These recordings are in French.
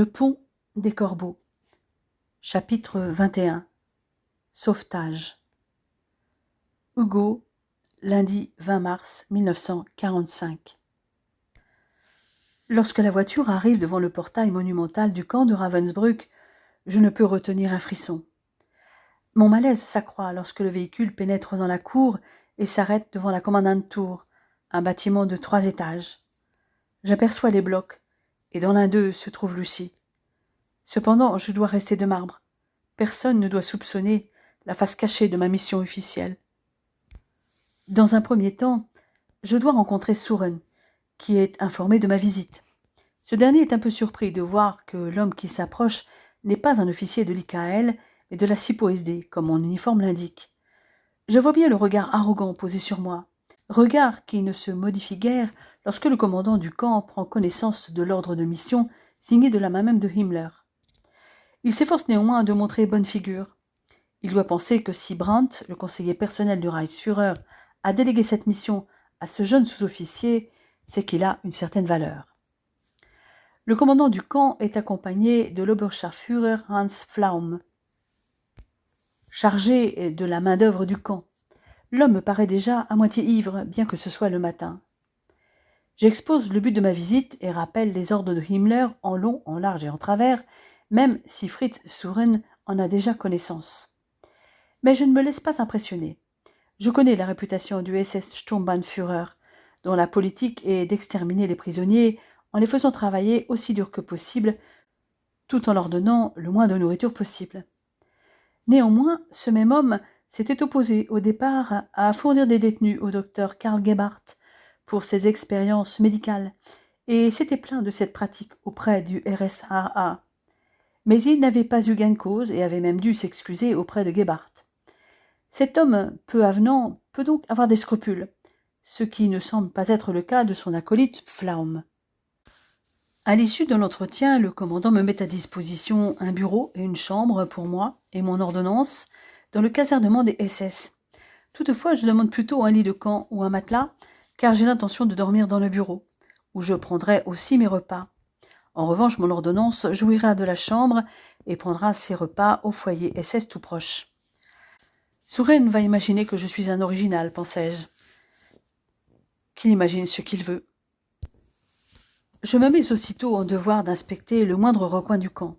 Le pont des corbeaux. Chapitre 21. Sauvetage. Hugo, lundi 20 mars 1945. Lorsque la voiture arrive devant le portail monumental du camp de Ravensbrück, je ne peux retenir un frisson. Mon malaise s'accroît lorsque le véhicule pénètre dans la cour et s'arrête devant la Commandant Tour, un bâtiment de 3 étages. J'aperçois les blocs, et dans l'un d'eux se trouve Lucie. Cependant, je dois rester de marbre. Personne ne doit soupçonner la face cachée de ma mission officielle. Dans un premier temps, je dois rencontrer Suren, qui est informé de ma visite. Ce dernier est un peu surpris de voir que l'homme qui s'approche n'est pas un officier de l'IKL, mais de la SIPO-SD, comme mon uniforme l'indique. Je vois bien le regard arrogant posé sur moi, regard qui ne se modifie guère lorsque le commandant du camp prend connaissance de l'ordre de mission signé de la main même de Himmler. Il s'efforce néanmoins de montrer bonne figure. Il doit penser que si Brandt, le conseiller personnel du Reichsführer, a délégué cette mission à ce jeune sous-officier, c'est qu'il a une certaine valeur. Le commandant du camp est accompagné de l'Oberscharführer Hans Pflaum, chargé de la main-d'œuvre du camp. L'homme me paraît déjà à moitié ivre, bien que ce soit le matin. J'expose le but de ma visite et rappelle les ordres de Himmler en long, en large et en travers, même si Fritz Suren en a déjà connaissance. Mais je ne me laisse pas impressionner. Je connais la réputation du SS Sturmbannführer, dont la politique est d'exterminer les prisonniers en les faisant travailler aussi dur que possible, tout en leur donnant le moins de nourriture possible. Néanmoins, ce même homme s'était opposé au départ à fournir des détenus au docteur Karl Gebhardt pour ses expériences médicales et s'était plaint de cette pratique auprès du RSAA. Mais il n'avait pas eu gain de cause et avait même dû s'excuser auprès de Gebhardt. Cet homme peu avenant peut donc avoir des scrupules, ce qui ne semble pas être le cas de son acolyte Pflaum. À l'issue de l'entretien, le commandant me met à disposition un bureau et une chambre pour moi et mon ordonnance dans le casernement des SS. Toutefois, je demande plutôt un lit de camp ou un matelas, car j'ai l'intention de dormir dans le bureau, où je prendrai aussi mes repas. En revanche, mon ordonnance jouira de la chambre et prendra ses repas au foyer SS tout proche. Suren va imaginer que je suis un original, pensais-je. Qu'il imagine ce qu'il veut. Je me mets aussitôt en devoir d'inspecter le moindre recoin du camp,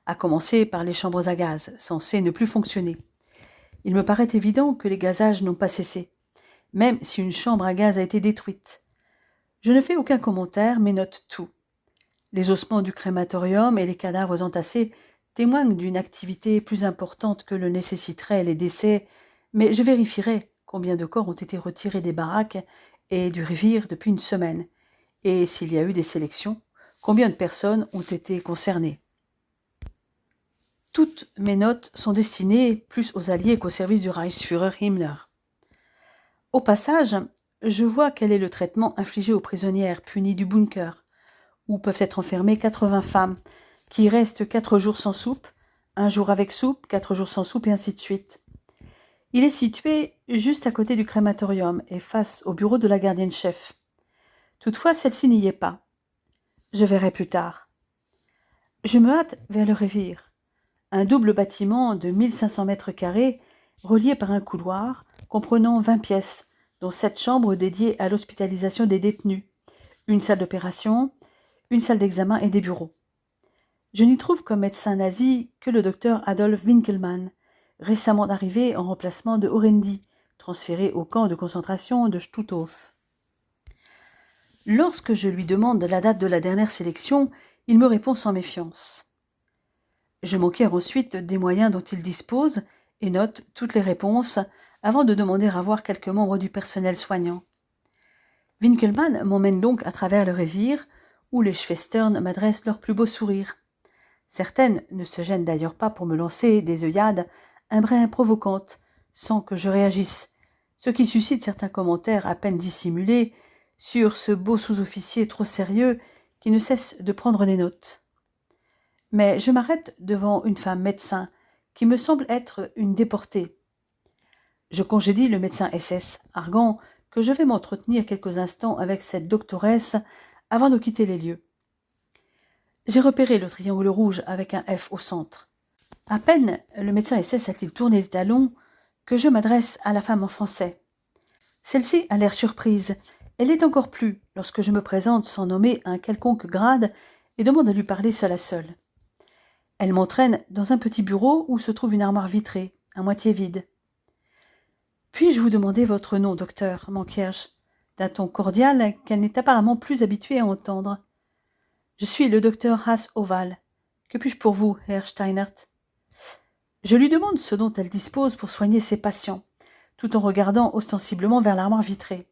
à commencer par les chambres à gaz, censées ne plus fonctionner. Il me paraît évident que les gazages n'ont pas cessé, même si une chambre à gaz a été détruite. Je ne fais aucun commentaire, mais note tout. Les ossements du crématorium et les cadavres entassés témoignent d'une activité plus importante que le nécessiteraient les décès, mais je vérifierai combien de corps ont été retirés des baraques et du rivire depuis une semaine, et s'il y a eu des sélections, combien de personnes ont été concernées. Toutes mes notes sont destinées plus aux alliés qu'au service du Reichsführer Himmler. Au passage, je vois quel est le traitement infligé aux prisonnières punies du bunker, où peuvent être enfermées 80 femmes, qui restent 4 jours sans soupe, 1 jour avec soupe, 4 jours sans soupe, et ainsi de suite. Il est situé juste à côté du crématorium et face au bureau de la gardienne-chef. Toutefois, celle-ci n'y est pas. Je verrai plus tard. Je me hâte vers le Revire, un double bâtiment de 1500 mètres carrés, relié par un couloir, comprenant 20 pièces, dont 7 chambres dédiées à l'hospitalisation des détenus, une salle d'opération, une salle d'examen et des bureaux. Je n'y trouve comme médecin nazi que le docteur Adolf Winkelmann, récemment arrivé en remplacement de Horendi, transféré au camp de concentration de Stutthof. Lorsque je lui demande la date de la dernière sélection, il me répond sans méfiance. Je m'enquière ensuite des moyens dont il dispose et note toutes les réponses avant de demander à voir quelques membres du personnel soignant. Winkelmann m'emmène donc à travers le Revire, où les Schwestern m'adressent leur plus beau sourire. Certaines ne se gênent d'ailleurs pas pour me lancer des œillades un brin provocantes, sans que je réagisse, ce qui suscite certains commentaires à peine dissimulés sur ce beau sous-officier trop sérieux qui ne cesse de prendre des notes. Mais je m'arrête devant une femme médecin qui me semble être une déportée. Je congédie le médecin SS, arguant que je vais m'entretenir quelques instants avec cette doctoresse avant de quitter les lieux. J'ai repéré le triangle rouge avec un F au centre. À peine le médecin SS a-t-il tourné les talons que je m'adresse à la femme en français. Celle-ci a l'air surprise. Elle l'est encore plus lorsque je me présente sans nommer un quelconque grade et demande à lui parler seule à seule. Elle m'entraîne dans un petit bureau où se trouve une armoire vitrée, à moitié vide. « Puis-je vous demander votre nom, docteur ?» m'enquiert-je, d'un ton cordial qu'elle n'est apparemment plus habituée à entendre. « Je suis le docteur Haas-Oval. Que puis-je pour vous, Herr Steinert ?» Je lui demande ce dont elle dispose pour soigner ses patients, tout en regardant ostensiblement vers l'armoire vitrée.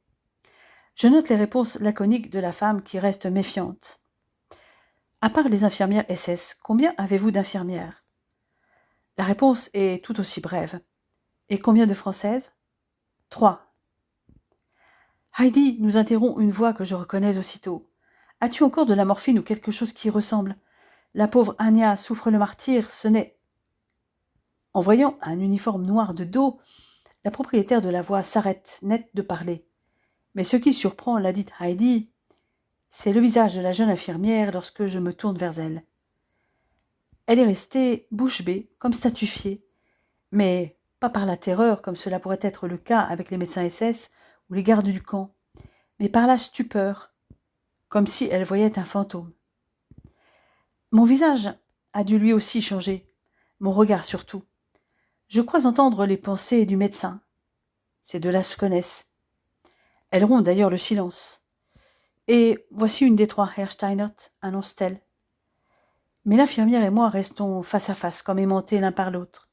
Je note les réponses laconiques de la femme qui reste méfiante. « À part les infirmières SS, combien avez-vous d'infirmières ?» La réponse est tout aussi brève. « Et combien de françaises ?»« 3. »« Heidi, nous interrompt une voix que je reconnais aussitôt. « As-tu encore de la morphine ou quelque chose qui y ressemble ? La pauvre Anya souffre le martyre, ce n'est... » En voyant un uniforme noir de dos, la propriétaire de la voix s'arrête net de parler. Mais ce qui surprend la dite Heidi, c'est le visage de la jeune infirmière lorsque je me tourne vers elle. Elle est restée bouche bée, comme statufiée, mais pas par la terreur comme cela pourrait être le cas avec les médecins SS ou les gardes du camp, mais par la stupeur, comme si elle voyait un fantôme. Mon visage a dû lui aussi changer, mon regard surtout. Je crois entendre les pensées du médecin. Ces deux-là se connaissent. Elles rompent d'ailleurs le silence. Et voici une des 3, Herr Steinert, annonce-t-elle. Mais l'infirmière et moi restons face à face, comme aimantés l'un par l'autre.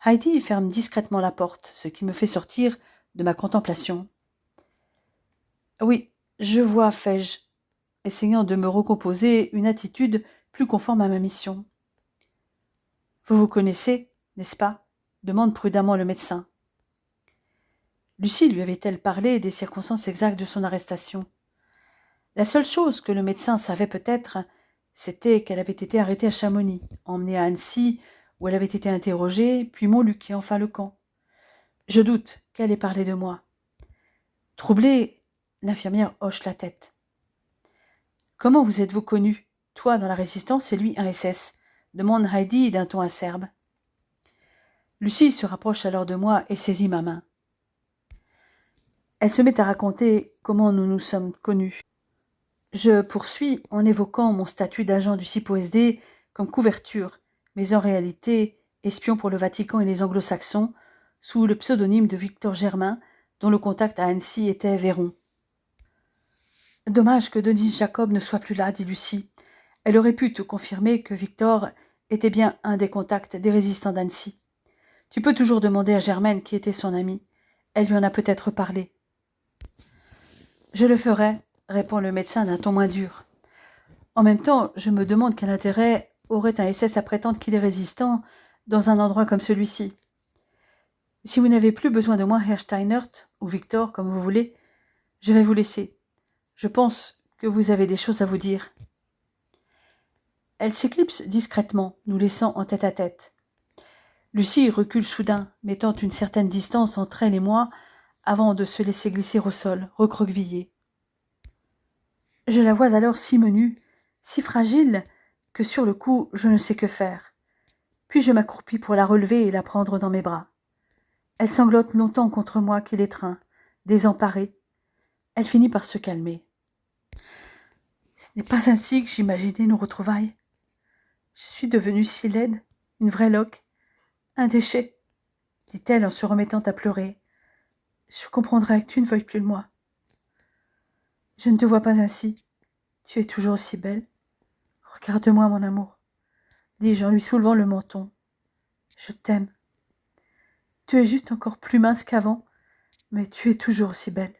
Heidi ferme discrètement la porte, ce qui me fait sortir de ma contemplation. Oui, je vois, fais-je, essayant de me recomposer une attitude plus conforme à ma mission. Vous vous connaissez, n'est-ce pas ? Demande prudemment le médecin. Lucie lui avait-elle parlé des circonstances exactes de son arrestation ? La seule chose que le médecin savait peut-être, c'était qu'elle avait été arrêtée à Chamonix, emmenée à Annecy, où elle avait été interrogée, puis Montluc et enfin le camp. Je doute qu'elle ait parlé de moi. Troublée, l'infirmière hoche la tête. « Comment vous êtes-vous connus, toi dans la résistance et lui un SS ?» demande Heidi d'un ton acerbe. Lucie se rapproche alors de moi et saisit ma main. Elle se met à raconter comment nous nous sommes connus. Je poursuis en évoquant mon statut d'agent du CIPO-SD comme couverture, mais en réalité espion pour le Vatican et les Anglo-Saxons, sous le pseudonyme de Victor Germain, dont le contact à Annecy était Véron. « Dommage que Denise Jacob ne soit plus là, dit Lucie. Elle aurait pu te confirmer que Victor était bien un des contacts des résistants d'Annecy. Tu peux toujours demander à Germaine qui était son amie. Elle lui en a peut-être parlé. »« Je le ferai, répond le médecin d'un ton moins dur. En même temps, je me demande quel intérêt aurait un SS à prétendre qu'il est résistant dans un endroit comme celui-ci. Si vous n'avez plus besoin de moi, Herr Steinert, ou Victor, comme vous voulez, je vais vous laisser. Je pense que vous avez des choses à vous dire. » Elle s'éclipse discrètement, nous laissant en tête-à-tête. Lucie recule soudain, mettant une certaine distance entre elle et moi, avant de se laisser glisser au sol, recroquevillée. Je la vois alors si menue, si fragile, que sur le coup, je ne sais que faire. Puis je m'accroupis pour la relever et la prendre dans mes bras. Elle sanglote longtemps contre moi qui l'étreint, désemparée. Elle finit par se calmer. « Ce n'est pas ainsi que j'imaginais nos retrouvailles. Je suis devenue si laide, une vraie loque, un déchet, dit-elle en se remettant à pleurer. Je comprendrais que tu ne veuilles plus de moi. Je ne te vois pas ainsi. Tu es toujours aussi belle. Regarde-moi, mon amour, dis-je en lui soulevant le menton. Je t'aime. Tu es juste encore plus mince qu'avant, mais tu es toujours aussi belle.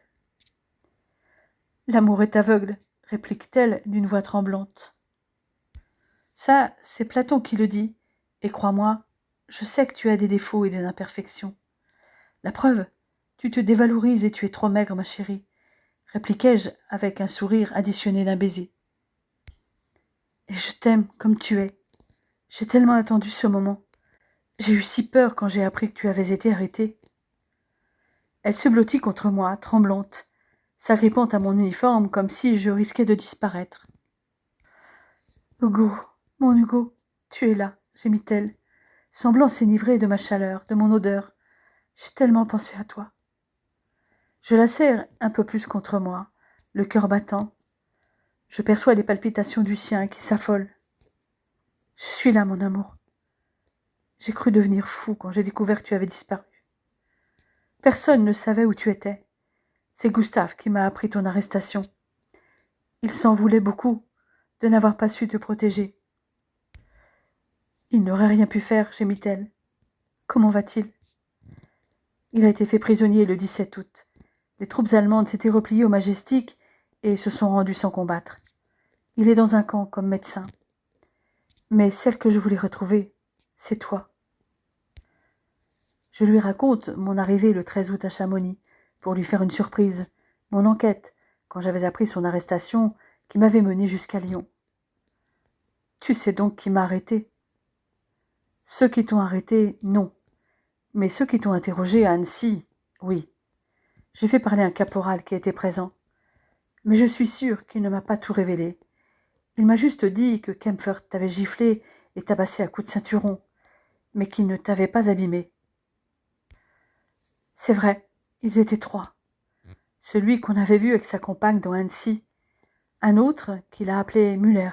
L'amour est aveugle, réplique-t-elle d'une voix tremblante. Ça, c'est Platon qui le dit, et crois-moi, je sais que tu as des défauts et des imperfections. La preuve, tu te dévalorises et tu es trop maigre, ma chérie, répliquai-je avec un sourire additionné d'un baiser. Et je t'aime comme tu es. J'ai tellement attendu ce moment. J'ai eu si peur quand j'ai appris que tu avais été arrêtée. Elle se blottit contre moi, tremblante, s'agrippant à mon uniforme comme si je risquais de disparaître. Hugo, mon Hugo, tu es là, gémit-elle, semblant s'enivrer de ma chaleur, de mon odeur. J'ai tellement pensé à toi. Je la serre un peu plus contre moi, le cœur battant. Je perçois les palpitations du sien qui s'affolent. Je suis là, mon amour. J'ai cru devenir fou quand j'ai découvert que tu avais disparu. Personne ne savait où tu étais. C'est Gustave qui m'a appris ton arrestation. Il s'en voulait beaucoup de n'avoir pas su te protéger. Il n'aurait rien pu faire, gémit-elle. Comment va-t-il? Il a été fait prisonnier le 17 août. Les troupes allemandes s'étaient repliées au Majestic et se sont rendues sans combattre. Il est dans un camp comme médecin. Mais celle que je voulais retrouver, c'est toi. Je lui raconte mon arrivée le 13 août à Chamonix pour lui faire une surprise, mon enquête, quand j'avais appris son arrestation qui m'avait mené jusqu'à Lyon. Tu sais donc qui m'a arrêté? Ceux qui t'ont arrêté, non. Mais ceux qui t'ont interrogé à Annecy, oui. J'ai fait parler un caporal qui était présent. Mais je suis sûre qu'il ne m'a pas tout révélé. Il m'a juste dit que Kempfert t'avait giflé et tabassé à coups de ceinturon, mais qu'il ne t'avait pas abîmé. C'est vrai, ils étaient trois. Celui qu'on avait vu avec sa compagne dans Annecy, un autre qu'il a appelé Muller,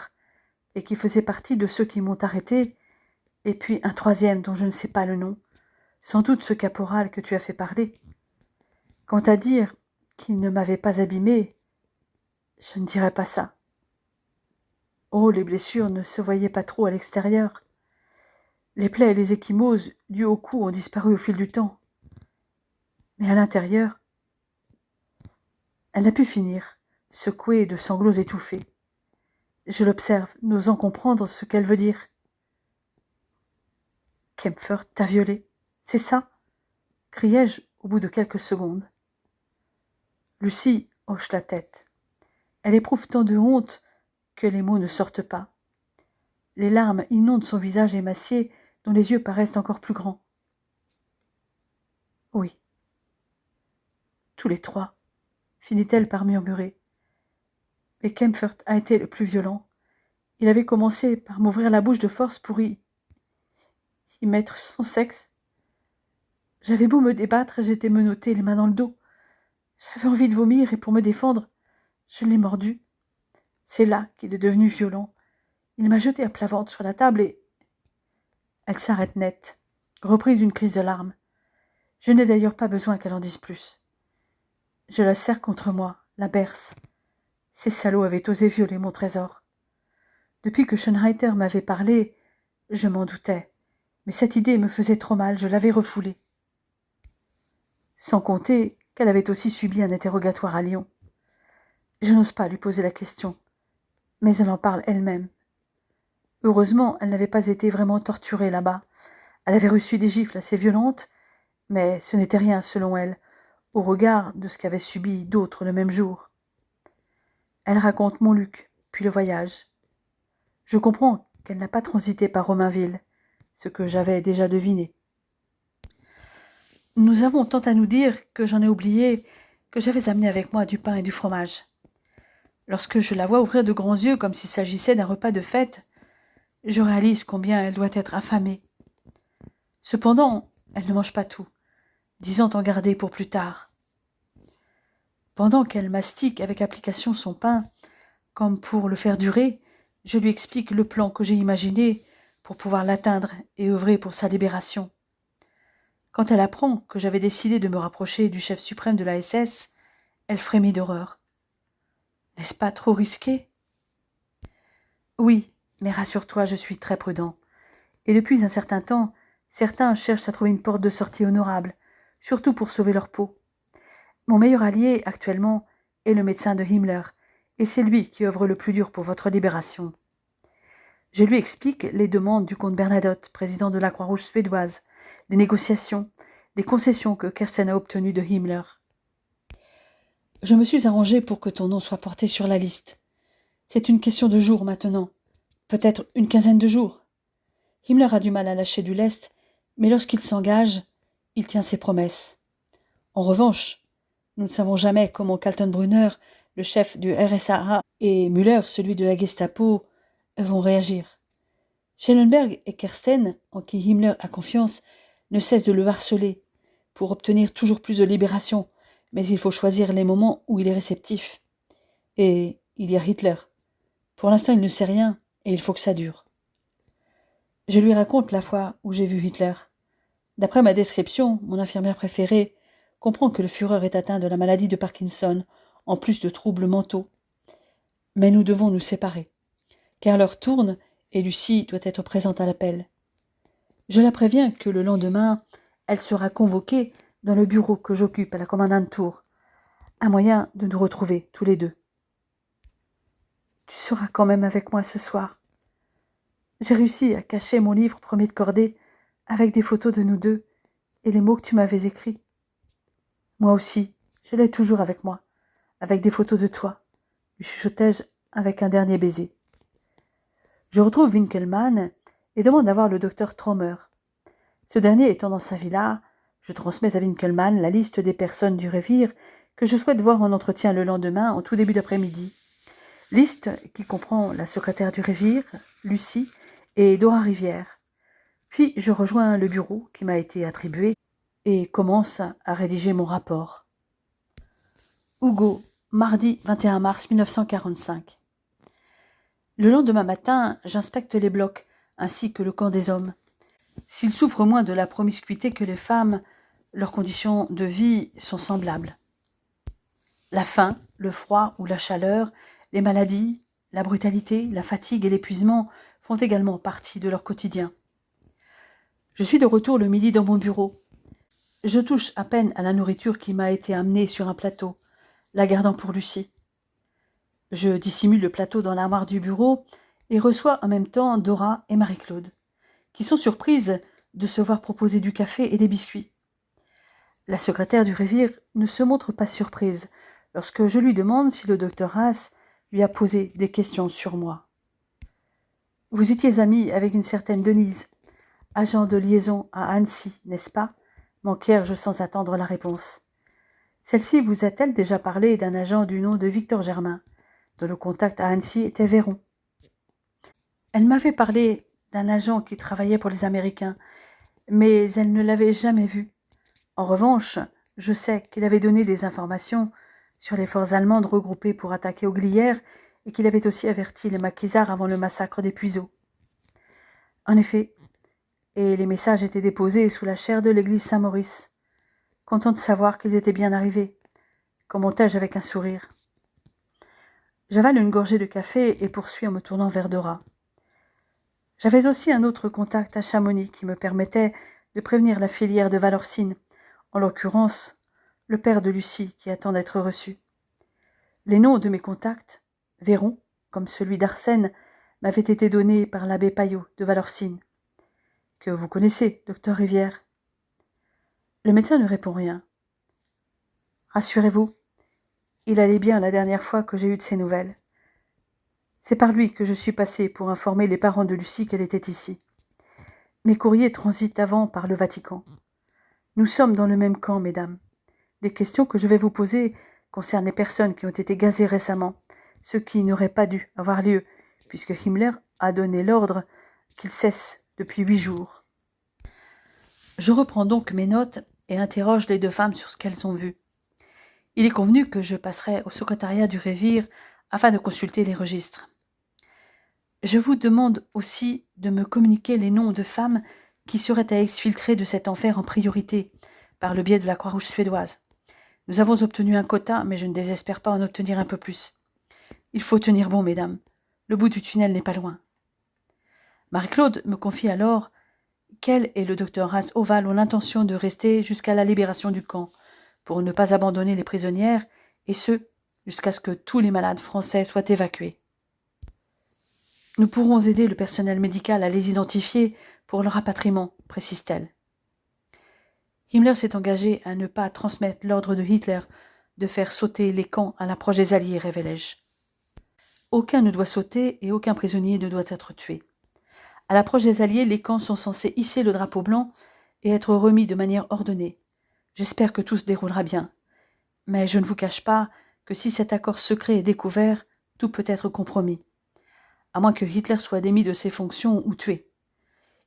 et qui faisait partie de ceux qui m'ont arrêté, et puis un troisième dont je ne sais pas le nom, sans doute ce caporal que tu as fait parler. Quant à dire qu'il ne m'avait pas abîmé, je ne dirais pas ça. Oh, les blessures ne se voyaient pas trop à l'extérieur. Les plaies et les ecchymoses dues au cou ont disparu au fil du temps. Mais à l'intérieur, elle n'a pu finir, secouée de sanglots étouffés. Je l'observe, n'osant comprendre ce qu'elle veut dire. Kempfert t'a violée, c'est ça? Criai-je au bout de quelques secondes. Lucie hoche la tête. Elle éprouve tant de honte que les mots ne sortent pas. Les larmes inondent son visage émacié, dont les yeux paraissent encore plus grands. Oui. Tous les trois, finit-elle par murmurer. Mais Kempfert a été le plus violent. Il avait commencé par m'ouvrir la bouche de force pour y mettre son sexe. J'avais beau me débattre, j'étais menottée, les mains dans le dos. J'avais envie de vomir et pour me défendre, je l'ai mordu. C'est là qu'il est devenu violent. Il m'a jetée à plat ventre sur la table et... Elle s'arrête net, reprise d'une crise de larmes. Je n'ai d'ailleurs pas besoin qu'elle en dise plus. Je la serre contre moi, la berce. Ces salauds avaient osé violer mon trésor. Depuis que Schönheiter m'avait parlé, je m'en doutais. Mais cette idée me faisait trop mal, je l'avais refoulée. Sans compter qu'elle avait aussi subi un interrogatoire à Lyon. Je n'ose pas lui poser la question, mais elle en parle elle-même. Heureusement, elle n'avait pas été vraiment torturée là-bas. Elle avait reçu des gifles assez violentes, mais ce n'était rien, selon elle, au regard de ce qu'avaient subi d'autres le même jour. Elle raconte Montluc, puis le voyage. Je comprends qu'elle n'a pas transité par Romainville, ce que j'avais déjà deviné. Nous avons tant à nous dire que j'en ai oublié que j'avais amené avec moi du pain et du fromage. Lorsque je la vois ouvrir de grands yeux comme s'il s'agissait d'un repas de fête, je réalise combien elle doit être affamée. Cependant, elle ne mange pas tout, disant en garder pour plus tard. Pendant qu'elle mastique avec application son pain, comme pour le faire durer, je lui explique le plan que j'ai imaginé pour pouvoir l'atteindre et œuvrer pour sa libération. Quand elle apprend que j'avais décidé de me rapprocher du chef suprême de la SS, elle frémit d'horreur. N'est-ce pas trop risqué? Oui, mais rassure-toi, je suis très prudent. Et depuis un certain temps, certains cherchent à trouver une porte de sortie honorable, surtout pour sauver leur peau. Mon meilleur allié, actuellement, est le médecin de Himmler, et c'est lui qui œuvre le plus dur pour votre libération. Je lui explique les demandes du comte Bernadotte, président de la Croix-Rouge suédoise, les négociations, les concessions que Kersten a obtenues de Himmler. Je me suis arrangé pour que ton nom soit porté sur la liste. C'est une question de jours maintenant, peut-être une quinzaine de jours. Himmler a du mal à lâcher du lest, mais lorsqu'il s'engage, il tient ses promesses. En revanche, nous ne savons jamais comment Kaltenbrunner, le chef du RSAA, et Müller, celui de la Gestapo, vont réagir. Schellenberg et Kersten, en qui Himmler a confiance, ne cessent de le harceler pour obtenir toujours plus de libération, mais il faut choisir les moments où il est réceptif. Et il y a Hitler. Pour l'instant, il ne sait rien, et il faut que ça dure. Je lui raconte la fois où j'ai vu Hitler. D'après ma description, mon infirmière préférée comprend que le Führer est atteint de la maladie de Parkinson, en plus de troubles mentaux. Mais nous devons nous séparer, car l'heure tourne et Lucie doit être présente à l'appel. Je la préviens que le lendemain, elle sera convoquée dans le bureau que j'occupe à la Kommandantur. Un moyen de nous retrouver tous les deux. Tu seras quand même avec moi ce soir. J'ai réussi à cacher mon livre premier de cordée avec des photos de nous deux et les mots que tu m'avais écrits. Moi aussi, je l'ai toujours avec moi, avec des photos de toi, lui chuchotai-je avec un dernier baiser. Je retrouve Winkelmann et demande à voir le docteur Trommer. Ce dernier étant dans sa villa, je transmets à Winkelmann la liste des personnes du Revier que je souhaite voir en entretien le lendemain en tout début d'après-midi. Liste qui comprend la secrétaire du Revier, Lucie et Dora Rivière. Puis je rejoins le bureau qui m'a été attribué et commence à rédiger mon rapport. Hugo, mardi 21 mars 1945. Le lendemain matin, j'inspecte les blocs, ainsi que le camp des hommes. S'ils souffrent moins de la promiscuité que les femmes, leurs conditions de vie sont semblables. La faim, le froid ou la chaleur, les maladies, la brutalité, la fatigue et l'épuisement font également partie de leur quotidien. Je suis de retour le midi dans mon bureau. Je touche à peine à la nourriture qui m'a été amenée sur un plateau, la gardant pour Lucie. Je dissimule le plateau dans l'armoire du bureau et reçois en même temps Dora et Marie-Claude, qui sont surprises de se voir proposer du café et des biscuits. La secrétaire du Revier ne se montre pas surprise lorsque je lui demande si le docteur Haas lui a posé des questions sur moi. « Vous étiez amie avec une certaine Denise, agent de liaison à Annecy, n'est-ce pas ?» m'enquiers-je sans attendre la réponse. Celle-ci vous a-t-elle déjà parlé d'un agent du nom de Victor Germain, dont le contact à Annecy était Véron? Elle m'avait parlé d'un agent qui travaillait pour les Américains, mais elle ne l'avait jamais vu. En revanche, je sais qu'il avait donné des informations sur les forces allemandes regroupées pour attaquer Auglières et qu'il avait aussi averti les maquisards avant le massacre des Puiseaux. En effet, et les messages étaient déposés sous la chaire de l'église Saint-Maurice. Content de savoir qu'ils étaient bien arrivés, commentai-je avec un sourire. J'avale une gorgée de café et poursuis en me tournant vers Dora. J'avais aussi un autre contact à Chamonix qui me permettait de prévenir la filière de Valorcine, en l'occurrence le père de Lucie qui attend d'être reçu. Les noms de mes contacts, Véron, comme celui d'Arsène, m'avaient été donnés par l'abbé Payot de Valorcine, que vous connaissez, docteur Rivière. Le médecin ne répond rien. Rassurez-vous, il allait bien la dernière fois que j'ai eu de ses nouvelles. C'est par lui que je suis passée pour informer les parents de Lucie qu'elle était ici. Mes courriers transitent avant par le Vatican. Nous sommes dans le même camp, mesdames. Les questions que je vais vous poser concernent les personnes qui ont été gazées récemment, ce qui n'aurait pas dû avoir lieu, puisque Himmler a donné l'ordre qu'ils cessent depuis 8 jours. Je reprends donc mes notes et interroge les deux femmes sur ce qu'elles ont vu. Il est convenu que je passerai au secrétariat du Revier afin de consulter les registres. Je vous demande aussi de me communiquer les noms de femmes qui seraient à exfiltrer de cet enfer en priorité, par le biais de la Croix-Rouge suédoise. Nous avons obtenu un quota, mais je ne désespère pas en obtenir un peu plus. Il faut tenir bon, mesdames. Le bout du tunnel n'est pas loin. Marie-Claude me confie alors qu'elle et le docteur Haas Oval ont l'intention de rester jusqu'à la libération du camp, pour ne pas abandonner les prisonnières, et ce, jusqu'à ce que tous les malades français soient évacués. Nous pourrons aider le personnel médical à les identifier pour leur rapatriement, précise-t-elle. Himmler s'est engagé à ne pas transmettre l'ordre de Hitler de faire sauter les camps à l'approche des Alliés, révélai-je. Aucun ne doit sauter et aucun prisonnier ne doit être tué. À l'approche des Alliés, les camps sont censés hisser le drapeau blanc et être remis de manière ordonnée. J'espère que tout se déroulera bien. Mais je ne vous cache pas que si cet accord secret est découvert, tout peut être compromis. à moins que Hitler soit démis de ses fonctions ou tué.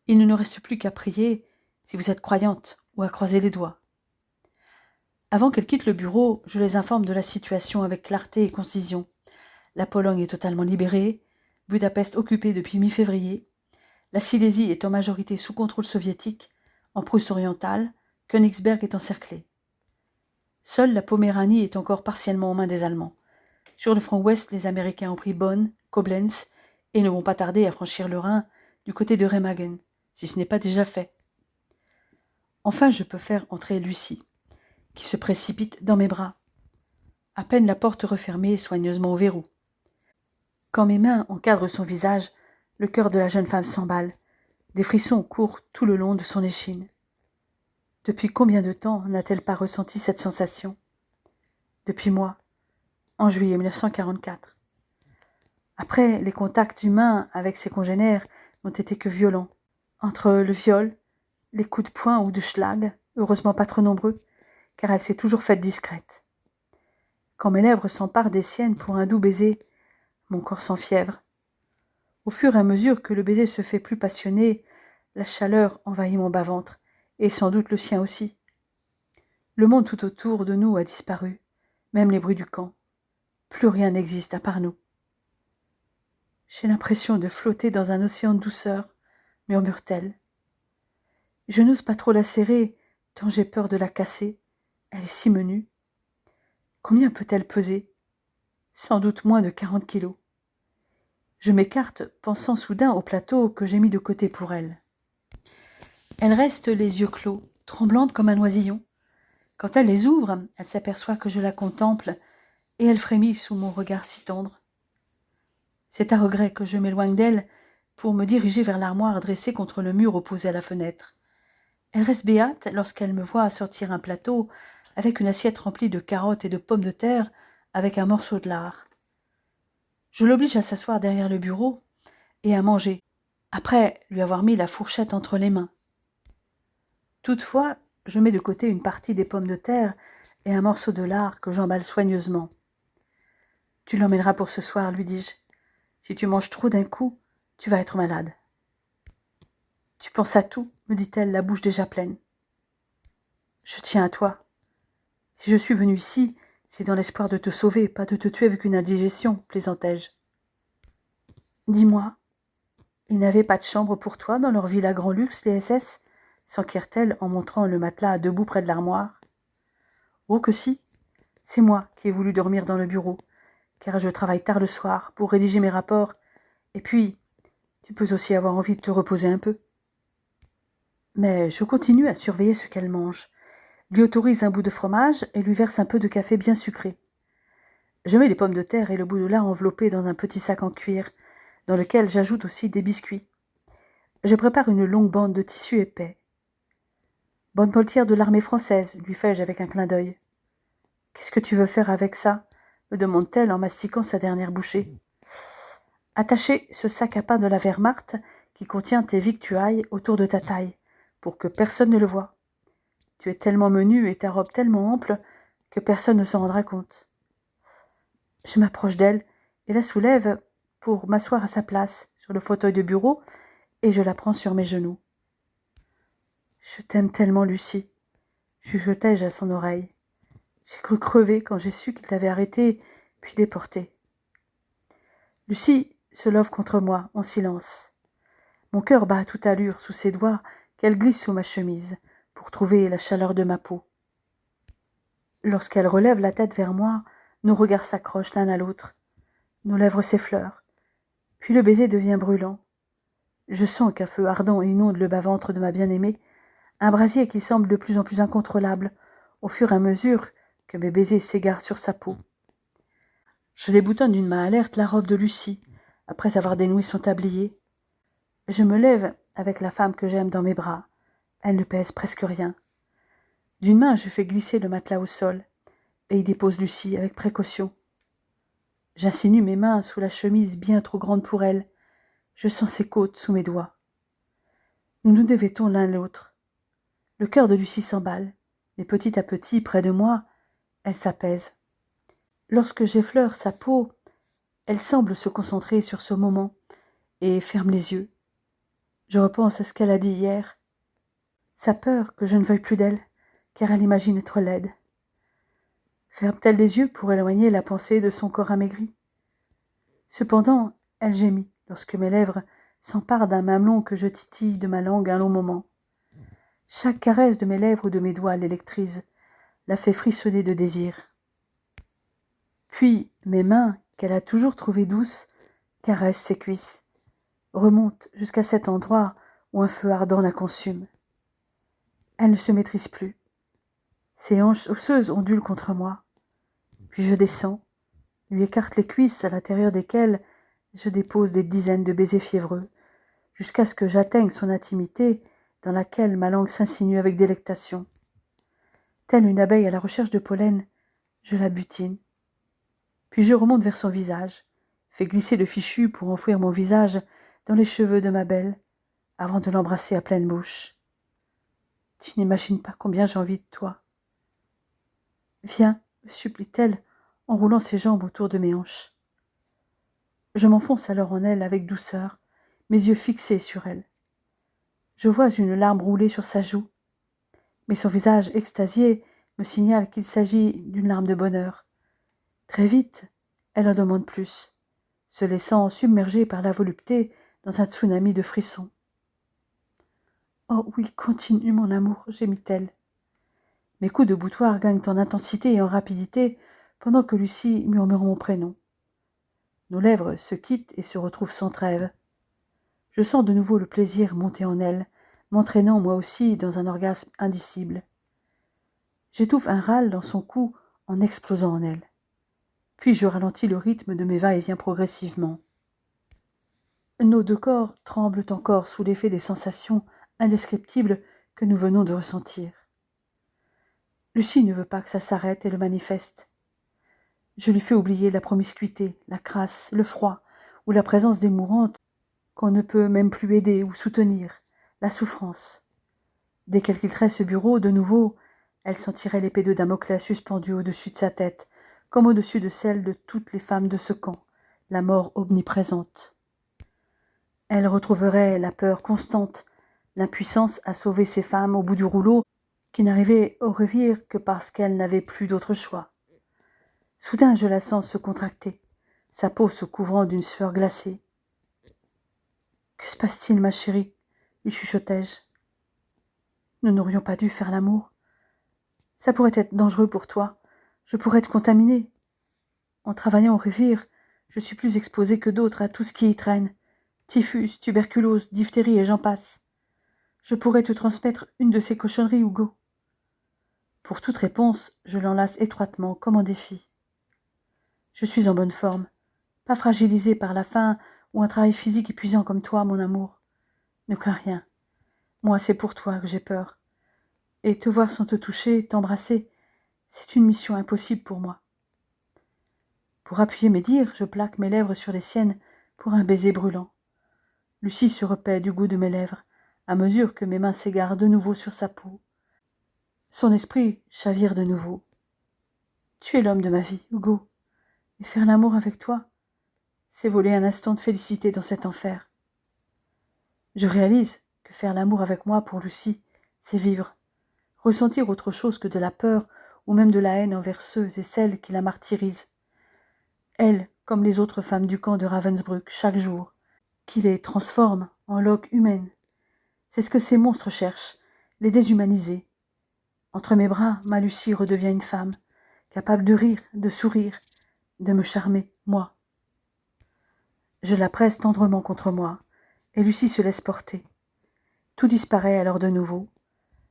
Il ne nous reste plus qu'à prier, si vous êtes croyante, ou à croiser les doigts. Avant qu'elle quitte le bureau, je les informe de la situation avec clarté et concision. La Pologne est totalement libérée, Budapest occupée depuis mi-février, la Silésie est en majorité sous contrôle soviétique, en Prusse orientale, Königsberg est encerclée. Seule la Poméranie est encore partiellement aux mains des Allemands. Sur le front ouest, les Américains ont pris Bonn, Koblenz et ne vont pas tarder à franchir le Rhin du côté de Remagen, si ce n'est pas déjà fait. Enfin, je peux faire entrer Lucie, qui se précipite dans mes bras. À peine la porte refermée soigneusement au verrou. Quand mes mains encadrent son visage, le cœur de la jeune femme s'emballe. Des frissons courent tout le long de son échine. Depuis combien de temps n'a-t-elle pas ressenti cette sensation? Depuis moi, en juillet 1944. Après, les contacts humains avec ses congénères n'ont été que violents. Entre le viol, les coups de poing ou de schlag, heureusement pas trop nombreux, car elle s'est toujours faite discrète. Quand mes lèvres s'emparent des siennes pour un doux baiser, mon corps s'enfièvre. Au fur et à mesure que le baiser se fait plus passionné, la chaleur envahit mon bas-ventre, et sans doute le sien aussi. Le monde tout autour de nous a disparu, même les bruits du camp. Plus rien n'existe à part nous. J'ai l'impression de flotter dans un océan de douceur, murmure-t-elle. Je n'ose pas trop la serrer, tant j'ai peur de la casser. Elle est si menue. Combien peut-elle peser? Sans doute moins de 40 kilos. Je m'écarte, pensant soudain au plateau que j'ai mis de côté pour elle. Elle reste les yeux clos, tremblante comme un oisillon. Quand elle les ouvre, elle s'aperçoit que je la contemple, et elle frémit sous mon regard si tendre. C'est à regret que je m'éloigne d'elle pour me diriger vers l'armoire dressée contre le mur opposé à la fenêtre. Elle reste béate lorsqu'elle me voit sortir un plateau avec une assiette remplie de carottes et de pommes de terre avec un morceau de lard. Je l'oblige à s'asseoir derrière le bureau et à manger, après lui avoir mis la fourchette entre les mains. Toutefois, je mets de côté une partie des pommes de terre et un morceau de lard que j'emballe soigneusement. « Tu l'emmèneras pour ce soir, lui dis-je. Si tu manges trop d'un coup, tu vas être malade. »« Tu penses à tout, me dit-elle, la bouche déjà pleine. »« Je tiens à toi. Si je suis venue ici, c'est dans l'espoir de te sauver, pas de te tuer avec une indigestion, plaisantai-je. »« Dis-moi, ils n'avaient pas de chambre pour toi dans leur ville à grand luxe, les SS ?» s'enquiert-elle en montrant le matelas debout près de l'armoire. « Oh que si, c'est moi qui ai voulu dormir dans le bureau, car je travaille tard le soir pour rédiger mes rapports, et puis tu peux aussi avoir envie de te reposer un peu. » Mais je continue à surveiller ce qu'elle mange, lui autorise un bout de fromage et lui verse un peu de café bien sucré. Je mets les pommes de terre et le bout de lard enveloppé dans un petit sac en cuir, dans lequel j'ajoute aussi des biscuits. Je prépare une longue bande de tissu épais. « Bonne poltière de l'armée française, lui fais-je avec un clin d'œil. « Qu'est-ce que tu veux faire avec ça ?» me demande-t-elle en mastiquant sa dernière bouchée. « Attacher ce sac à pain de la Wehrmacht qui contient tes victuailles autour de ta taille, pour que personne ne le voie. Tu es tellement menue et ta robe tellement ample que personne ne s'en rendra compte. » Je m'approche d'elle et la soulève pour m'asseoir à sa place sur le fauteuil de bureau et je la prends sur mes genoux. « Je t'aime tellement, Lucie, chuchotai-je à son oreille. J'ai cru crever quand j'ai su qu'il t'avait arrêtée puis déportée. » Lucie se love contre moi en silence. Mon cœur bat à toute allure sous ses doigts qu'elle glisse sous ma chemise pour trouver la chaleur de ma peau. Lorsqu'elle relève la tête vers moi, nos regards s'accrochent l'un à l'autre. Nos lèvres s'effleurent. Puis le baiser devient brûlant. Je sens qu'un feu ardent inonde le bas-ventre de ma bien-aimée, un brasier qui semble de plus en plus incontrôlable au fur et à mesure que mes baisers s'égarent sur sa peau. Je déboutonne d'une main alerte la robe de Lucie, après avoir dénoué son tablier. Je me lève avec la femme que j'aime dans mes bras. Elle ne pèse presque rien. D'une main, je fais glisser le matelas au sol et y dépose Lucie avec précaution. J'insinue mes mains sous la chemise bien trop grande pour elle. Je sens ses côtes sous mes doigts. Nous nous dévêtons l'un l'autre. Le cœur de Lucie s'emballe, et petit à petit, près de moi, elle s'apaise. Lorsque j'effleure sa peau, Elle semble se concentrer sur ce moment et ferme les yeux. Je repense à ce qu'elle a dit hier. Sa peur que je ne veuille plus d'elle, car elle imagine être laide. Ferme-t-elle les yeux pour éloigner la pensée de son corps amaigri? Cependant, elle gémit lorsque mes lèvres s'emparent d'un mamelon que je titille de ma langue un long moment. Chaque caresse de mes lèvres ou de mes doigts l'électrise, la fait frissonner de désir. Puis mes mains, qu'elle a toujours trouvées douces, caressent ses cuisses, remontent jusqu'à cet endroit où un feu ardent la consume. Elle ne se maîtrise plus. Ses hanches osseuses ondulent contre moi. Puis je descends, lui écarte les cuisses à l'intérieur desquelles je dépose des dizaines de baisers fiévreux, jusqu'à ce que j'atteigne son intimité dans laquelle ma langue s'insinue avec délectation. Telle une abeille à la recherche de pollen, je la butine. Puis je remonte vers son visage, fais glisser le fichu pour enfouir mon visage dans les cheveux de ma belle, avant de l'embrasser à pleine bouche. Tu n'imagines pas combien j'ai envie de toi. Viens, me supplie-t-elle, en roulant ses jambes autour de mes hanches. Je m'enfonce alors en elle avec douceur, mes yeux fixés sur elle. Je vois une larme rouler sur sa joue, mais son visage extasié me signale qu'il s'agit d'une larme de bonheur. Très vite, elle en demande plus, se laissant submerger par la volupté dans un tsunami de frissons. « Oh oui, continue mon amour, gémit-elle. » Mes coups de boutoir gagnent en intensité et en rapidité pendant que Lucie murmure mon prénom. Nos lèvres se quittent et se retrouvent sans trêve. Je sens de nouveau le plaisir monter en elle, m'entraînant moi aussi dans un orgasme indicible. J'étouffe un râle dans son cou en explosant en elle. Puis je ralentis le rythme de mes va-et-vient progressivement. Nos deux corps tremblent encore sous l'effet des sensations indescriptibles que nous venons de ressentir. Lucie ne veut pas que ça s'arrête et le manifeste. Je lui fais oublier la promiscuité, la crasse, le froid ou la présence des mourantes qu'on ne peut même plus aider ou soutenir, la souffrance. Dès qu'elle quitterait ce bureau, de nouveau, elle sentirait l'épée de Damoclès suspendue au-dessus de sa tête, comme au-dessus de celle de toutes les femmes de ce camp, la mort omniprésente. Elle retrouverait la peur constante, l'impuissance à sauver ces femmes au bout du rouleau, qui n'arrivaient au revire que parce qu'elles n'avaient plus d'autre choix. Soudain, je la sens se contracter, sa peau se couvrant d'une sueur glacée. « Que se passe-t-il, ma chérie ?» lui chuchotai-je. « Nous n'aurions pas dû faire l'amour. Ça pourrait être dangereux pour toi. Je pourrais te contaminer. En travaillant au revire, je suis plus exposée que d'autres à tout ce qui y traîne. Typhus, tuberculose, diphtérie et j'en passe. Je pourrais te transmettre une de ces cochonneries, Hugo. » Pour toute réponse, je l'enlace étroitement, comme en défi. Je suis en bonne forme, pas fragilisée par la faim ou un travail physique épuisant comme toi, mon amour. Ne crains rien. Moi, c'est pour toi que j'ai peur. Et te voir sans te toucher, t'embrasser, c'est une mission impossible pour moi. Pour appuyer mes dires, je plaque mes lèvres sur les siennes pour un baiser brûlant. Lucie se repaît du goût de mes lèvres, à mesure que mes mains s'égarent de nouveau sur sa peau. Son esprit chavire de nouveau. Tu es l'homme de ma vie, Hugo, et faire l'amour avec toi, c'est voler un instant de félicité dans cet enfer. Je réalise que faire l'amour avec moi pour Lucie, c'est vivre, ressentir autre chose que de la peur ou même de la haine envers ceux et celles qui la martyrisent. Elle, comme les autres femmes du camp de Ravensbrück, chaque jour, qui les transforme en loques humaines. C'est ce que ces monstres cherchent, les déshumaniser. Entre mes bras, ma Lucie redevient une femme, capable de rire, de sourire, de me charmer, moi. Je la presse tendrement contre moi, et Lucie se laisse porter. Tout disparaît alors de nouveau.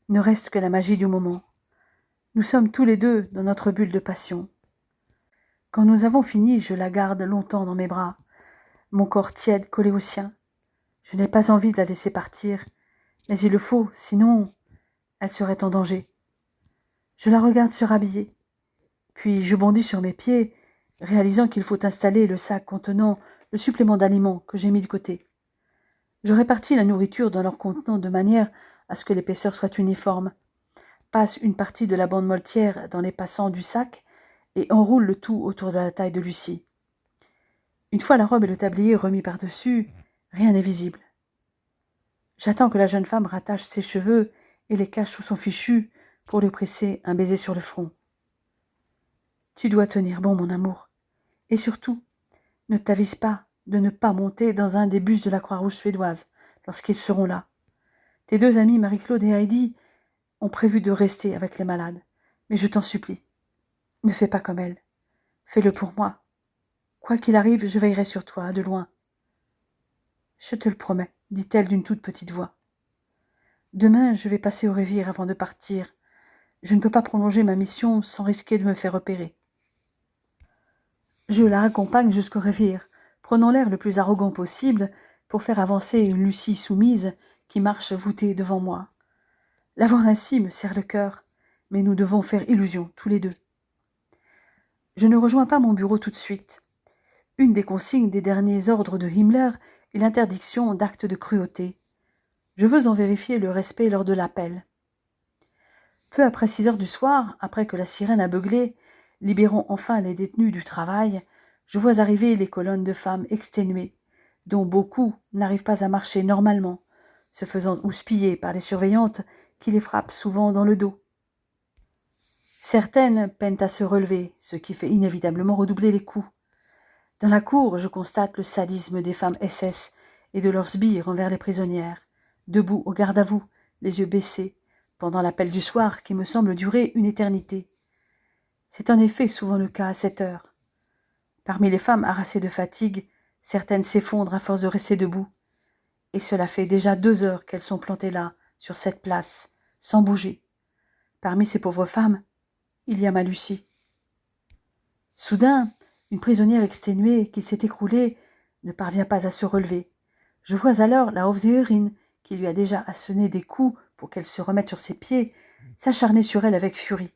Ne reste que la magie du moment. Nous sommes tous les deux dans notre bulle de passion. Quand nous avons fini, je la garde longtemps dans mes bras, mon corps tiède collé au sien. Je n'ai pas envie de la laisser partir, mais il le faut, sinon elle serait en danger. Je la regarde se rhabiller, puis je bondis sur mes pieds, réalisant qu'il faut installer le sac contenant le supplément d'aliments que j'ai mis de côté. Je répartis la nourriture dans leur contenant de manière à ce que l'épaisseur soit uniforme, passe une partie de la bande moltière dans les passants du sac et enroule le tout autour de la taille de Lucie. Une fois la robe et le tablier remis par-dessus, rien n'est visible. J'attends que la jeune femme rattache ses cheveux et les cache sous son fichu pour lui presser un baiser sur le front. Tu dois tenir bon, mon amour. Et surtout, ne t'avise pas de ne pas monter dans un des bus de la Croix-Rouge suédoise lorsqu'ils seront là. Tes deux amies, Marie-Claude et Heidi, ont prévu de rester avec les malades. Mais je t'en supplie, ne fais pas comme elles. Fais-le pour moi. Quoi qu'il arrive, je veillerai sur toi, de loin. Je te le promets, dit-elle d'une toute petite voix. Demain, je vais passer au Révire avant de partir. Je ne peux pas prolonger ma mission sans risquer de me faire repérer. Je la accompagne jusqu'au Révire, prenant l'air le plus arrogant possible pour faire avancer une Lucie soumise qui marche voûtée devant moi. La voir ainsi me serre le cœur, mais nous devons faire illusion, tous les deux. Je ne rejoins pas mon bureau tout de suite. Une des consignes des derniers ordres de Himmler est l'interdiction d'actes de cruauté. Je veux en vérifier le respect lors de l'appel. Peu après 6 heures du soir, après que la sirène a beuglé, libérant enfin les détenus du travail, je vois arriver les colonnes de femmes exténuées, dont beaucoup n'arrivent pas à marcher normalement, se faisant houspiller par les surveillantes qui les frappent souvent dans le dos. Certaines peinent à se relever, ce qui fait inévitablement redoubler les coups. Dans la cour, je constate le sadisme des femmes SS et de leurs sbires envers les prisonnières, debout au garde à vous, les yeux baissés, pendant l'appel du soir qui me semble durer une éternité. C'est en effet souvent le cas à cette heure. Parmi les femmes harassées de fatigue, certaines s'effondrent à force de rester debout, et cela fait déjà 2 heures qu'elles sont plantées là, sur cette place, sans bouger. Parmi ces pauvres femmes, il y a ma Lucie. Soudain, une prisonnière exténuée qui s'est écroulée ne parvient pas à se relever. Je vois alors la Hofseherin, qui lui a déjà asséné des coups pour qu'elle se remette sur ses pieds, s'acharner sur elle avec furie.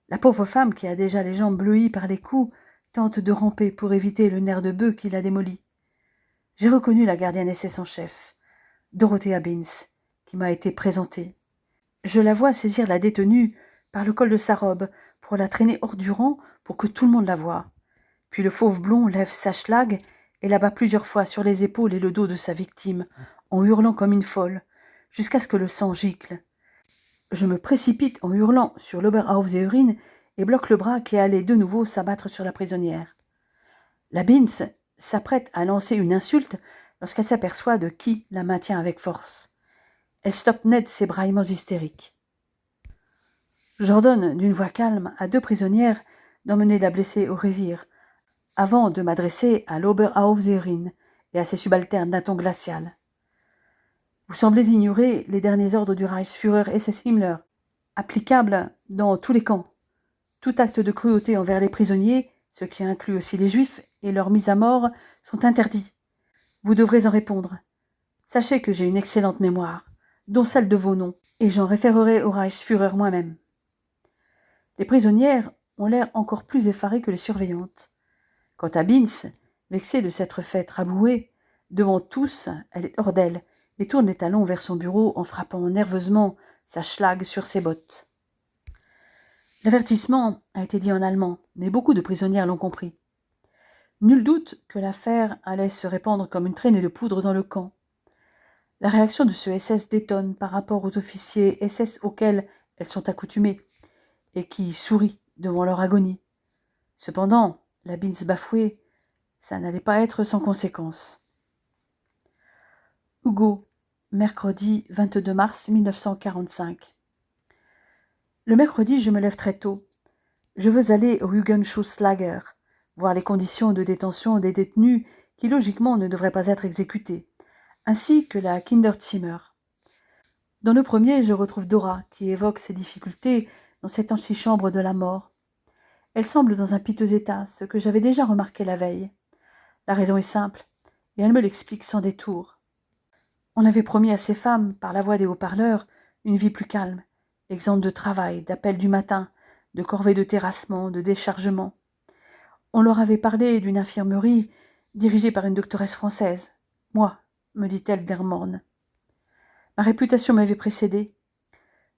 La pauvre femme, qui a déjà les jambes bleuies par les coups, tente de ramper pour éviter le nerf de bœuf qui la démolit. J'ai reconnu la gardienne SS en chef, Dorothea Binz, qui m'a été présentée. Je la vois saisir la détenue par le col de sa robe pour la traîner hors du rang pour que tout le monde la voie. Puis le fauve blond lève sa schlag et la bat plusieurs fois sur les épaules et le dos de sa victime, en hurlant comme une folle, jusqu'à ce que le sang gicle. Je me précipite en hurlant sur l'Oberhauptseherin et bloque le bras qui allait de nouveau s'abattre sur la prisonnière. La Binz s'apprête à lancer une insulte lorsqu'elle s'aperçoit de qui la maintient avec force. Elle stoppe net ses braillements hystériques. J'ordonne d'une voix calme à 2 prisonnières d'emmener la blessée au Révire, avant de m'adresser à l'Oberhauptseherin et à ses subalternes d'un ton glacial. Vous semblez ignorer les derniers ordres du Reichsführer SS Himmler, applicables dans tous les camps. Tout acte de cruauté envers les prisonniers, ce qui inclut aussi les Juifs, et leur mise à mort, sont interdits. Vous devrez en répondre. Sachez que j'ai une excellente mémoire, dont celle de vos noms, et j'en référerai au Reichsführer moi-même. Les prisonnières ont l'air encore plus effarées que les surveillantes. Quant à Binz, vexée de s'être faite rabouer, devant tous, elle est hors d'elle et tourne les talons vers son bureau en frappant nerveusement sa schlag sur ses bottes. L'avertissement a été dit en allemand, mais beaucoup de prisonnières l'ont compris. Nul doute que l'affaire allait se répandre comme une traînée de poudre dans le camp. La réaction de ce SS détonne par rapport aux officiers SS auxquels elles sont accoutumées et qui sourient devant leur agonie. Cependant, la Binz bafouée, ça n'allait pas être sans conséquence. Hugo, mercredi 22 mars 1945. Le mercredi, je me lève très tôt. Je veux aller au Jugendschutzlager, voir les conditions de détention des détenus qui logiquement ne devraient pas être exécutés, ainsi que la Kinderzimmer. Dans le premier, je retrouve Dora, qui évoque ses difficultés dans cette antichambre de la mort. Elle semble dans un piteux état, ce que j'avais déjà remarqué la veille. La raison est simple, et elle me l'explique sans détour. On avait promis à ces femmes, par la voix des haut-parleurs, une vie plus calme, exempte de travail, d'appels du matin, de corvées de terrassement, de déchargement. On leur avait parlé d'une infirmerie dirigée par une doctoresse française. Moi, me dit-elle d'air morne. Ma réputation m'avait précédée.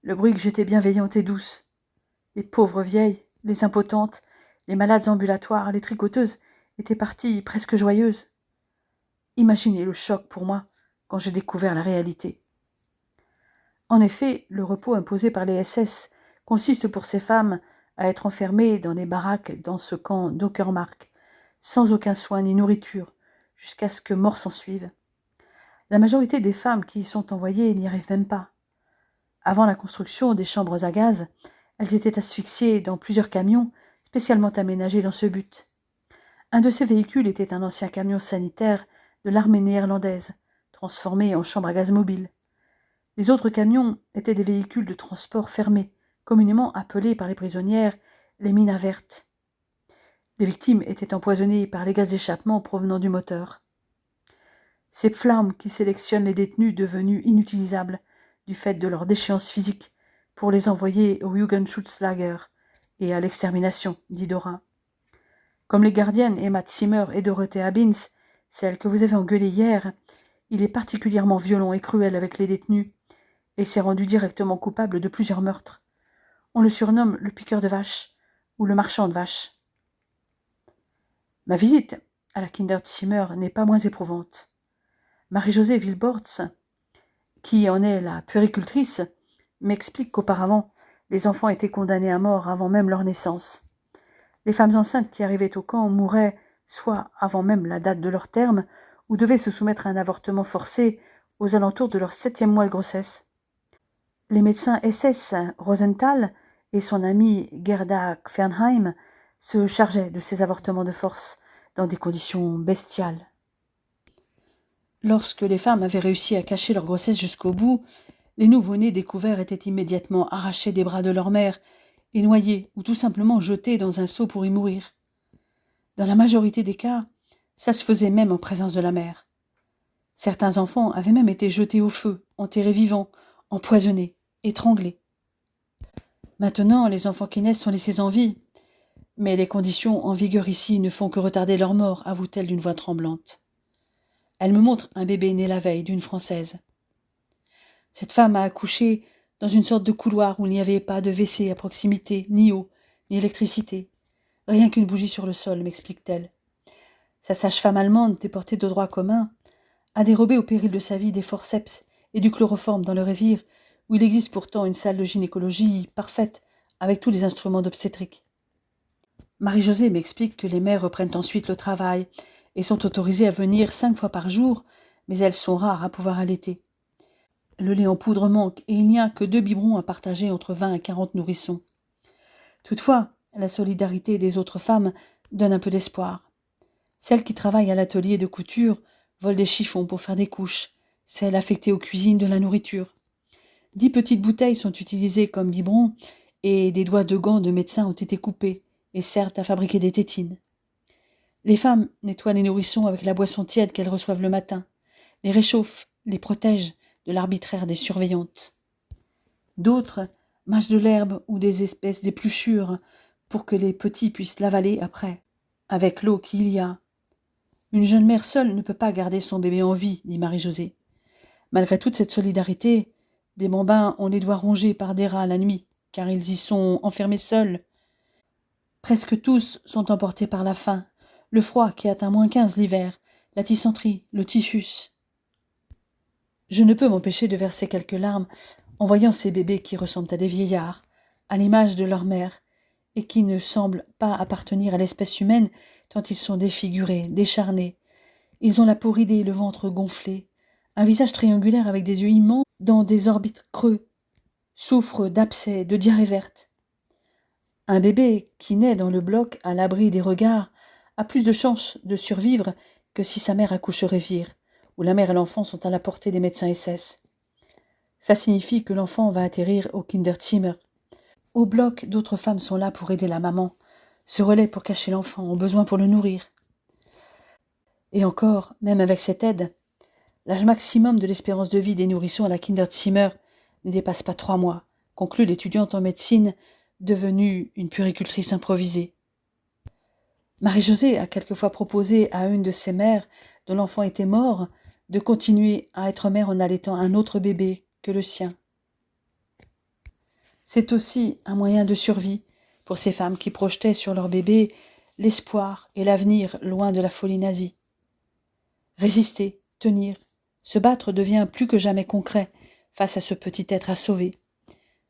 Le bruit que j'étais bienveillante et douce. Les pauvres vieilles, les impotentes, les malades ambulatoires, les tricoteuses était partie presque joyeuse. Imaginez le choc pour moi quand j'ai découvert la réalité. En effet, le repos imposé par les SS consiste pour ces femmes à être enfermées dans les baraques dans ce camp d'Ockermark, sans aucun soin ni nourriture, jusqu'à ce que mort s'ensuive. La majorité des femmes qui y sont envoyées n'y arrivent même pas. Avant la construction des chambres à gaz, elles étaient asphyxiées dans plusieurs camions spécialement aménagés dans ce but. Un de ces véhicules était un ancien camion sanitaire de l'armée néerlandaise, transformé en chambre à gaz mobile. Les autres camions étaient des véhicules de transport fermés, communément appelés par les prisonnières les mines à vertes. Les victimes étaient empoisonnées par les gaz d'échappement provenant du moteur. Ces flammes qui sélectionnent les détenus devenus inutilisables du fait de leur déchéance physique pour les envoyer au Jugendschutzlager et à l'extermination, dit Dora. Comme les gardiennes Emma Zimmer et Dorothea Abins, celle que vous avez engueulée hier, il est particulièrement violent et cruel avec les détenus et s'est rendu directement coupable de plusieurs meurtres. On le surnomme le piqueur de vaches ou le marchand de vaches. Ma visite à la Kinderzimmer n'est pas moins éprouvante. Marie-Josée Wilbortz, qui en est la puéricultrice, m'explique qu'auparavant, les enfants étaient condamnés à mort avant même leur naissance. Les femmes enceintes qui arrivaient au camp mouraient soit avant même la date de leur terme, ou devaient se soumettre à un avortement forcé aux alentours de leur 7e mois de grossesse. Les médecins SS Rosenthal et son amie Gerda Fernheim se chargeaient de ces avortements de force dans des conditions bestiales. Lorsque les femmes avaient réussi à cacher leur grossesse jusqu'au bout, les nouveau-nés découverts étaient immédiatement arrachés des bras de leur mère et noyés ou tout simplement jetés dans un seau pour y mourir. Dans la majorité des cas, ça se faisait même en présence de la mère. Certains enfants avaient même été jetés au feu, enterrés vivants, empoisonnés, étranglés. Maintenant, les enfants qui naissent sont laissés en vie, mais les conditions en vigueur ici ne font que retarder leur mort, avoue-t-elle d'une voix tremblante. Elle me montre un bébé né la veille d'une Française. Cette femme a accouché dans une sorte de couloir où il n'y avait pas de WC à proximité, ni eau, ni électricité. Rien qu'une bougie sur le sol, m'explique-t-elle. Sa sage-femme allemande, déportée de droit commun, a dérobé au péril de sa vie des forceps et du chloroforme dans le révire, où il existe pourtant une salle de gynécologie parfaite, avec tous les instruments d'obstétrique. Marie-Josée m'explique que les mères reprennent ensuite le travail et sont autorisées à venir 5 fois par jour, mais elles sont rares à pouvoir allaiter. Le lait en poudre manque et il n'y a que 2 biberons à partager entre 20 et 40 nourrissons. Toutefois, la solidarité des autres femmes donne un peu d'espoir. Celles qui travaillent à l'atelier de couture volent des chiffons pour faire des couches, celles affectées aux cuisines de la nourriture. 10 petites bouteilles sont utilisées comme biberons et des doigts de gants de médecins ont été coupés et servent à fabriquer des tétines. Les femmes nettoient les nourrissons avec la boisson tiède qu'elles reçoivent le matin, les réchauffent, les protègent de l'arbitraire des surveillantes. D'autres mâchent de l'herbe ou des espèces d'épluchures pour que les petits puissent l'avaler après, avec l'eau qu'il y a. Une jeune mère seule ne peut pas garder son bébé en vie, dit Marie-Josée. Malgré toute cette solidarité, des bambins ont les doigts rongés par des rats la nuit, car ils y sont enfermés seuls. Presque tous sont emportés par la faim, le froid qui atteint -15 l'hiver, la dysenterie, le typhus. Je ne peux m'empêcher de verser quelques larmes en voyant ces bébés qui ressemblent à des vieillards, à l'image de leur mère, et qui ne semblent pas appartenir à l'espèce humaine tant ils sont défigurés, décharnés. Ils ont la peau ridée, le ventre gonflé, un visage triangulaire avec des yeux immenses dans des orbites creux, souffrent d'abcès, de diarrhée verte. Un bébé qui naît dans le bloc à l'abri des regards a plus de chances de survivre que si sa mère accouche au révire, où la mère et l'enfant sont à la portée des médecins SS. Ça signifie que l'enfant va atterrir au Kinderzimmer. Au bloc, d'autres femmes sont là pour aider la maman, se relaient pour cacher l'enfant, ont besoin pour le nourrir. Et encore, même avec cette aide, l'âge maximum de l'espérance de vie des nourrissons à la Kinderzimmer ne dépasse pas 3 mois, conclut l'étudiante en médecine, devenue une puéricultrice improvisée. Marie-Josée a quelquefois proposé à une de ses mères, dont l'enfant était mort, de continuer à être mère en allaitant un autre bébé que le sien. C'est aussi un moyen de survie pour ces femmes qui projetaient sur leur bébé l'espoir et l'avenir loin de la folie nazie. Résister, tenir, se battre devient plus que jamais concret face à ce petit être à sauver.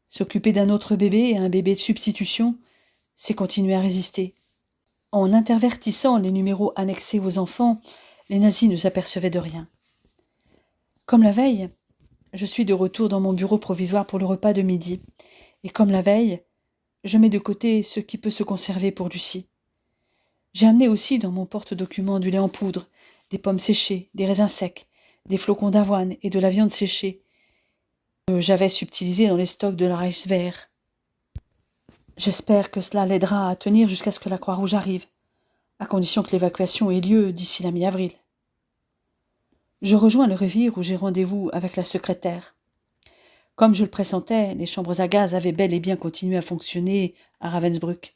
S'occuper d'un autre bébé et un bébé de substitution, c'est continuer à résister. En intervertissant les numéros annexés aux enfants, les nazis ne s'apercevaient de rien. Comme la veille, je suis de retour dans mon bureau provisoire pour le repas de midi. Et comme la veille, je mets de côté ce qui peut se conserver pour Lucie. J'ai amené aussi dans mon porte-documents du lait en poudre, des pommes séchées, des raisins secs, des flocons d'avoine et de la viande séchée que j'avais subtilisé dans les stocks de la Reichswehr. J'espère que cela l'aidera à tenir jusqu'à ce que la Croix-Rouge arrive, à condition que l'évacuation ait lieu d'ici la mi-avril. Je rejoins le Revire où j'ai rendez-vous avec la secrétaire. Comme je le pressentais, les chambres à gaz avaient bel et bien continué à fonctionner à Ravensbrück,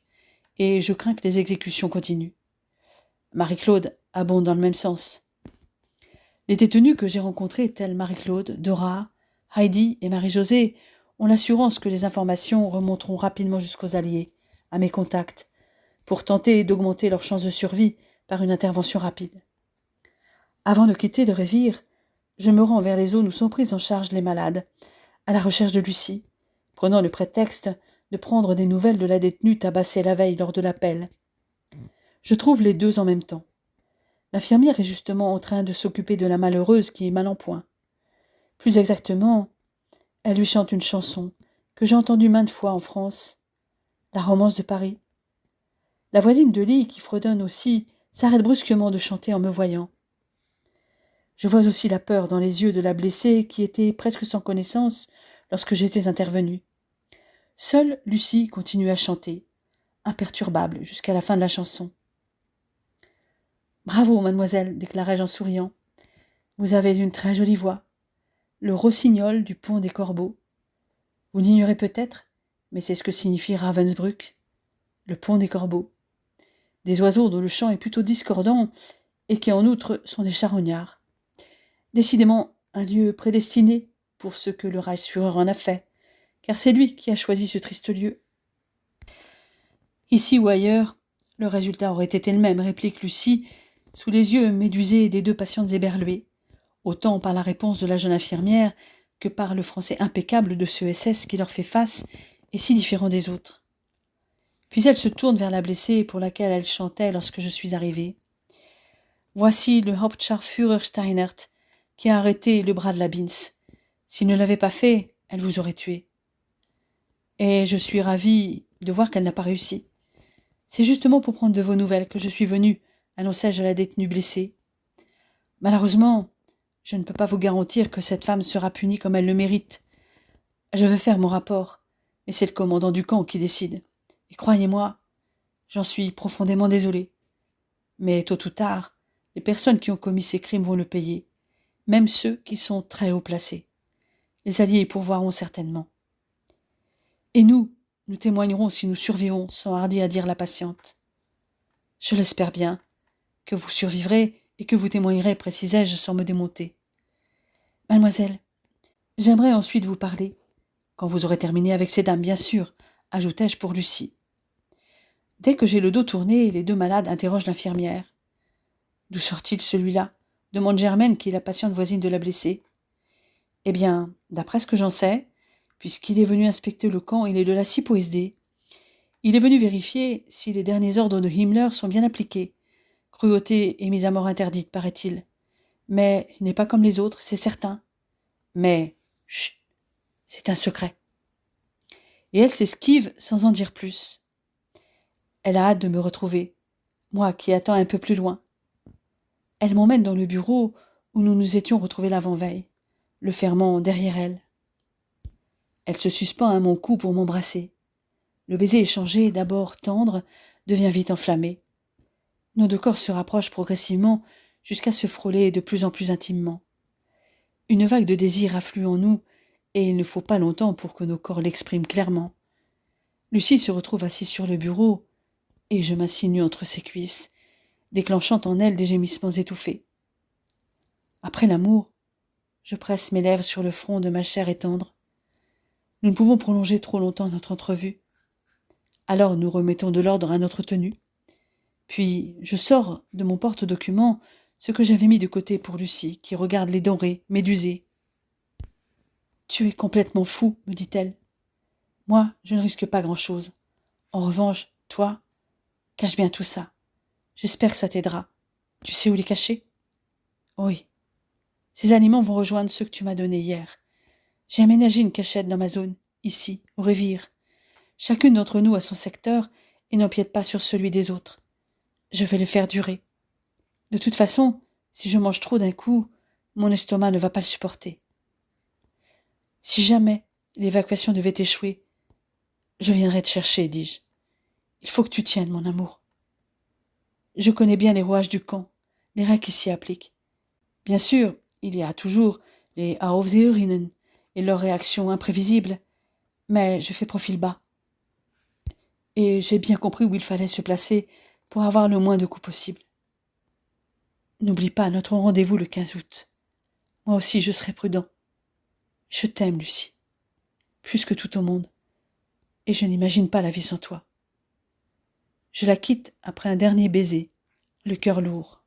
et je crains que les exécutions continuent. Marie-Claude abonde dans le même sens. Les détenues que j'ai rencontrées, telles Marie-Claude, Dora, Heidi et Marie-Josée, ont l'assurance que les informations remonteront rapidement jusqu'aux Alliés, à mes contacts, pour tenter d'augmenter leurs chances de survie par une intervention rapide. Avant de quitter le Revire, je me rends vers les zones où sont prises en charge les malades, à la recherche de Lucie, prenant le prétexte de prendre des nouvelles de la détenue tabassée la veille lors de l'appel. Je trouve les deux en même temps. L'infirmière est justement en train de s'occuper de la malheureuse qui est mal en point. Plus exactement, elle lui chante une chanson que j'ai entendue maintes fois en France, la romance de Paris. La voisine de lit, qui fredonne aussi, s'arrête brusquement de chanter en me voyant. Je vois aussi la peur dans les yeux de la blessée qui était presque sans connaissance lorsque j'étais intervenue. Seule Lucie continue à chanter, imperturbable jusqu'à la fin de la chanson. « Bravo, mademoiselle, déclarai-je en souriant. Vous avez une très jolie voix. Le rossignol du pont des Corbeaux. Vous l'ignorez peut-être, mais c'est ce que signifie Ravensbrück, le pont des Corbeaux. Des oiseaux dont le chant est plutôt discordant et qui en outre sont des charognards. Décidément un lieu prédestiné pour ce que le Reichsführer en a fait, car c'est lui qui a choisi ce triste lieu. Ici ou ailleurs, le résultat aurait été le même, réplique Lucie, sous les yeux médusés des deux patientes éberluées, autant par la réponse de la jeune infirmière que par le français impeccable de ce SS qui leur fait face et si différent des autres. Puis elle se tourne vers la blessée pour laquelle elle chantait lorsque je suis arrivée. Voici le Hauptscharführer Steinert qui a arrêté le bras de la Binz. S'il ne l'avait pas fait, elle vous aurait tué. Et je suis ravie de voir qu'elle n'a pas réussi. C'est justement pour prendre de vos nouvelles que je suis venue, annonçai-je à la détenue blessée. Malheureusement, je ne peux pas vous garantir que cette femme sera punie comme elle le mérite. Je vais faire mon rapport, mais c'est le commandant du camp qui décide. Et croyez-moi, j'en suis profondément désolée. Mais tôt ou tard, les personnes qui ont commis ces crimes vont le payer, même ceux qui sont très haut placés. Les Alliés y pourvoiront certainement. Et nous témoignerons si nous survivons, s'enhardit à dire la patiente. Je l'espère bien, que vous survivrez et que vous témoignerez, précisai-je sans me démonter. Mademoiselle, j'aimerais ensuite vous parler, quand vous aurez terminé avec ces dames, bien sûr, ajoutai-je pour Lucie. Dès que j'ai le dos tourné, les deux malades interrogent l'infirmière. D'où sort-il celui-là demande Germaine, qui est la patiente voisine de la blessée. Eh bien, d'après ce que j'en sais, puisqu'il est venu inspecter le camp, il est de la CIPO-SD. Il est venu vérifier si les derniers ordres de Himmler sont bien appliqués. Cruauté et mise à mort interdite, paraît-il. Mais il n'est pas comme les autres, c'est certain. Mais, chut, c'est un secret. Et elle s'esquive sans en dire plus. Elle a hâte de me retrouver, moi qui attends un peu plus loin. Elle m'emmène dans le bureau où nous nous étions retrouvés l'avant-veille, le fermant derrière elle. Elle se suspend à mon cou pour m'embrasser. Le baiser échangé, d'abord tendre, devient vite enflammé. Nos deux corps se rapprochent progressivement jusqu'à se frôler de plus en plus intimement. Une vague de désir afflue en nous, et il ne faut pas longtemps pour que nos corps l'expriment clairement. Lucie se retrouve assise sur le bureau, et je m'insinue entre ses cuisses, déclenchant en elle des gémissements étouffés. Après l'amour, je presse mes lèvres sur le front de ma chair et tendre. Nous ne pouvons prolonger trop longtemps notre entrevue. Alors nous remettons de l'ordre à notre tenue. Puis je sors de mon porte-document ce que j'avais mis de côté pour Lucie, qui regarde les denrées médusées. « Tu es complètement fou, me dit-elle. Moi, je ne risque pas grand-chose. En revanche, toi, cache bien tout ça. J'espère que ça t'aidera. Tu sais où les cacher ? Oui. Ces aliments vont rejoindre ceux que tu m'as donnés hier. J'ai aménagé une cachette dans ma zone, ici, au Revire. Chacune d'entre nous a son secteur et n'empiète pas sur celui des autres. Je vais le faire durer. De toute façon, si je mange trop d'un coup, mon estomac ne va pas le supporter. Si jamais l'évacuation devait échouer, je viendrai te chercher, dis-je. Il faut que tu tiennes, mon amour. Je connais bien les rouages du camp, les règles qui s'y appliquent. Bien sûr, il y a toujours les Aufseherinnen et leurs réactions imprévisibles, mais je fais profil bas. Et j'ai bien compris où il fallait se placer pour avoir le moins de coups possible. N'oublie pas notre rendez-vous le 15 août. Moi aussi, je serai prudent. Je t'aime, Lucie, plus que tout au monde, et je n'imagine pas la vie sans toi. Je la quitte après un dernier baiser, le cœur lourd.